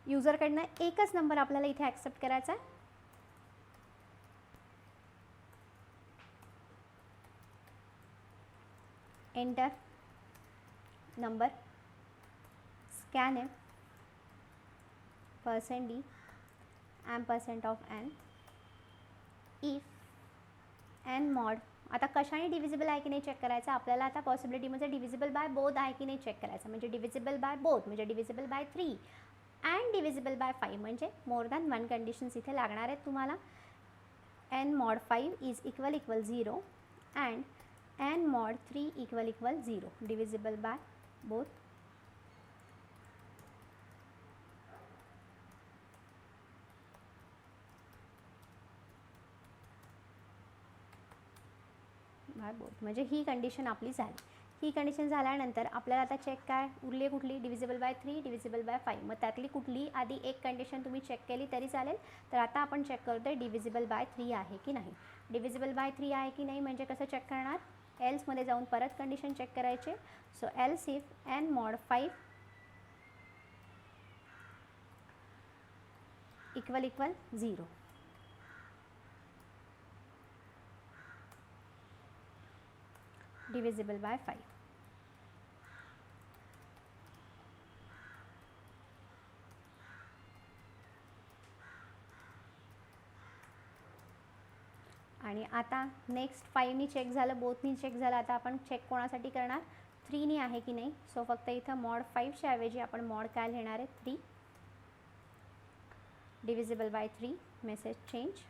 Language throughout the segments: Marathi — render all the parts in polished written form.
यूजरकडनं एकच नंबर आपल्याला इथे ॲक्सेप्ट करायचा आहे. Enter number, scanf %d ampersand of n if n mod. आता कशाने डिव्हिजिबल आहे की नाही चेक करायचं आपल्याला. आता पॉसिबिलिटीमध्ये डिव्हिजिबल बाय बोथ आहे की नाही चेक करायचं. म्हणजे डिव्हिजिबल बाय बोथ म्हणजे divisible by 3 and divisible by 5 म्हणजे मोर दॅन 1 कंडिशन्स इथे लागणार आहेत तुम्हाला. n mod 5 is equal 0 and n mod 3 equal 0 divisible by both. By both म्हणजे ही कंडिशन आपली झाली. ही कंडिशन झाल्यानंतर आपल्याला आता चेक काय उरली कुठली, डिव्हिजिबल बाय 3 डिव्हिजिबल बाय 5. मग त्यातली कुठली आधी एक कंडिशन तुम्ही चेक केली तरी चालेल. तर आता आपण चेक करतोय डिव्हिजिबल बाय 3 आहे की नाही. डिव्हिजिबल बाय 3 आहे की नाही म्हणजे कसं चेक करणार, एल्समध्ये जाऊन परत कंडिशन चेक करायचे. So else if n mod 5 equal 0 divisible by 5. आणि आता नेक्स्ट 5नी चेक झालं, बोथनी चेक झालं. आता आपण चेक कोणासाठी करणार, 3नी आहे की नाही. सो फक्त इथं मॉड 5च्या ऐवजी आपण मॉड काय लिहिणार आहे 3 डिव्हिजिबल बाय 3 मेसेज चेंज.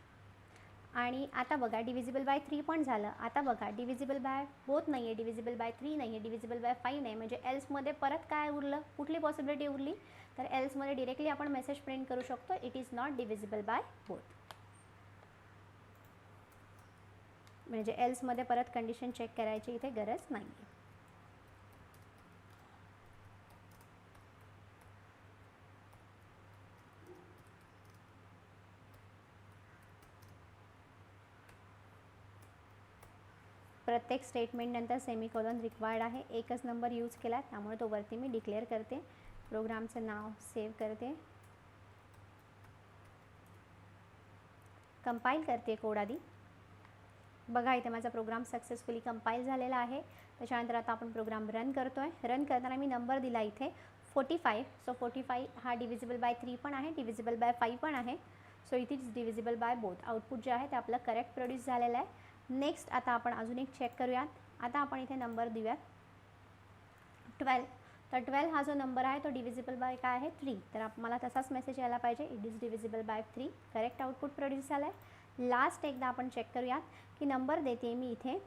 आणि आता बघा डिव्हिजिबल बाय 3 पण झालं. आता बघा डिव्हिजिबल बाय बोथ नाही आहे, डिव्हिजिबल बाय 3 नाही आहे, डिव्हिजिबल बाय 5 नाही. म्हणजे एल्समध्ये परत काय उरलं, कुठली पॉसिबिलिटी उरली, तर एल्समध्ये डिरेक्टली आपण मेसेज प्रिंट करू शकतो it is not divisible by both. म्हणजे एल्समध्ये परत कंडिशन चेक करायची इथे गरज नाही आहे. प्रत्येक स्टेटमेंटनंतर सेमिकोलॉन रिक्वायर्ड आहे. एकच नंबर यूज केला त्यामुळे तो वरती मी डिक्लेअर करते. प्रोग्रामचं नाव सेव्ह करते, कंपाईल करते कोड आधी. बघा इथे माझा प्रोग्राम सक्सेसफुली कंपाईल झालेला आहे. त्याच्यानंतर आता आपण प्रोग्राम रन करतो आहे. रन करताना मी नंबर दिला इथे 45. सो 45 हा डिव्हिजिबल बाय 3 पण आहे, डिव्हिजिबल बाय 5 पण आहे. So it is divisible by both. Output जे आहे ते आपलं करेक्ट प्रोड्यूस झालेलं आहे. नेक्स्ट आता आपण अजून एक चेक करूयात. आता आपण इथे नंबर देऊयात 12. तर 12 हा जो नंबर आहे तो डिव्हिजिबल बाय काय आहे 3. तर मला तसाच मेसेज यायला पाहिजे it is divisible by 3. Correct output produce झालं आहे. लास्ट एकदा आपण चेक करूयात की नंबर देते मी इथे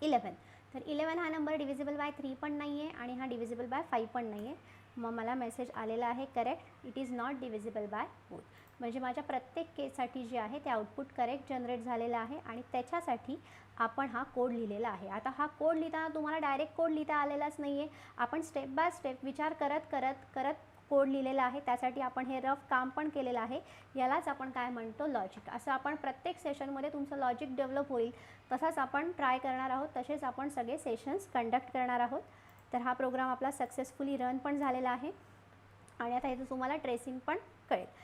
11. तर 11 हा नंबर डिव्हिजिबल बाय 3 पण नाही आहे आणि हा डिव्हिजिबल बाय 5 पण नाही आहे. मग मला मेसेज आलेला आहे correct it is not divisible by both. म्हणजे माझ्या प्रत्येक केससाठी जे आहे ते आउटपुट करेक्ट जनरेट झालेलं आहे आणि त्याच्यासाठी आपण हा कोड लिहिलेला आहे. आता हा कोड लिहिताना तुम्हाला डायरेक्ट कोड लिहिता आलेलाच नाही आहे. आपण स्टेप बाय स्टेप विचार करत कोड लिहिलेला आहे. त्यासाठी आपण हे रफ काम पण केलेलं आहे. यालाच आपण काय म्हणतो लॉजिक. असं आपण प्रत्येक सेशनमध्ये तुमचं लॉजिक डेव्हलप होईल तसाच आपण ट्राय करणार आहोत. तसेच आपण सगळे सेशन्स कंडक्ट करणार आहोत. तर हा प्रोग्राम आपला सक्सेसफुली रन पण झालेला आहे आणि आता इथे तुम्हाला ट्रेसिंग पण कळेल.